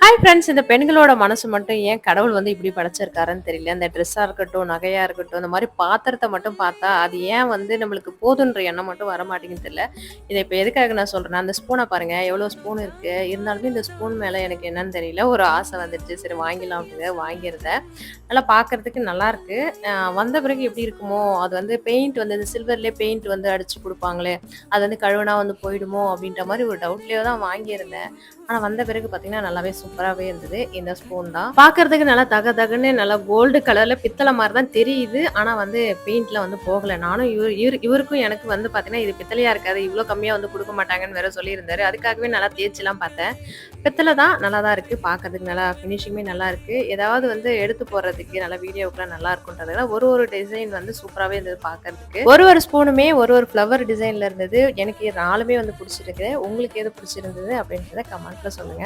Hi friends, இந்த பெண்களோட மனசு மட்டும் ஏன் கடவுள் வந்து இப்படி படைச்சிருக்காருன்னு தெரியல. அந்த ட்ரெஸ்ஸா இருக்கட்டும், நகையா இருக்கட்டும், இந்த மாதிரி பாத்திரத்தை மட்டும் பார்த்தா அது ஏன் வந்து நம்மளுக்கு போதுன்ற எண்ணம் மட்டும் வரமாட்டேங்குது தெரியல. இதை இப்போ எதுக்காக நான் சொல்றேன்னா, அந்த ஸ்பூனை பாருங்க, எவ்வளோ ஸ்பூன் இருக்கு. இருந்தாலுமே இந்த ஸ்பூன் மேல எனக்கு என்னன்னு தெரியல, ஒரு ஆசை வந்துடுச்சு. சரி வாங்கிடலாம் அப்படின்னு வாங்கியிருந்தேன். நல்லா பார்க்கறதுக்கு நல்லா இருக்கு. வந்த பிறகு எப்படி இருக்குமோ, அது வந்து பெயிண்ட் வந்து இந்த சில்வர்லேயே பெயிண்ட் வந்து அடிச்சு கொடுப்பாங்களே, அது வந்து கழுவுனா வந்து போயிடுமோ அப்படின்ற மாதிரி ஒரு டவுட்லேயே தான் வாங்கியிருந்தேன். ஆனா வந்த பிறகு பாத்தீங்கன்னா நல்லாவே சூப்பராவே இருந்தது. இந்த ஸ்பூன் தான் பாக்குறதுக்கு நல்லா தக தகன்னு நல்லா கோல்டு கலர்ல பித்தளை மாதிரி தான் தெரியுது. ஆனா வந்து பெயிண்ட்ல வந்து போகல. நானும் இவருக்கும் எனக்கு வந்து பாத்தீங்கன்னா இது பித்தளையா இருக்காது, இவ்வளவு கம்மியா வந்து கொடுக்க மாட்டாங்கன்னு வேற சொல்லியிருந்தாரு. அதுக்காகவே நல்லா தேய்ச்சி எல்லாம் பார்த்தேன். பித்தளை தான், நல்லா தான் இருக்கு. பாக்குறதுக்கு நல்லா ஃபினிஷிங்குமே நல்லா இருக்கு. ஏதாவது வந்து எடுத்து போடுறதுக்கு நல்லா வீடியோக்குலாம் நல்லா இருக்கும்ன்றதுனால ஒரு ஒரு டிசைன் வந்து சூப்பராவே இருந்தது பாக்குறதுக்கு. ஒரு ஒரு ஸ்பூனுமே ஒரு ஒரு ஃப்ளவர் டிசைன்ல இருந்தது. எனக்கு 4மே வந்து பிடிச்சிருக்கு. உங்களுக்கு எது பிடிச்சிருந்தது அப்படின்றத கமெண்ட்ல சொல்லுங்க.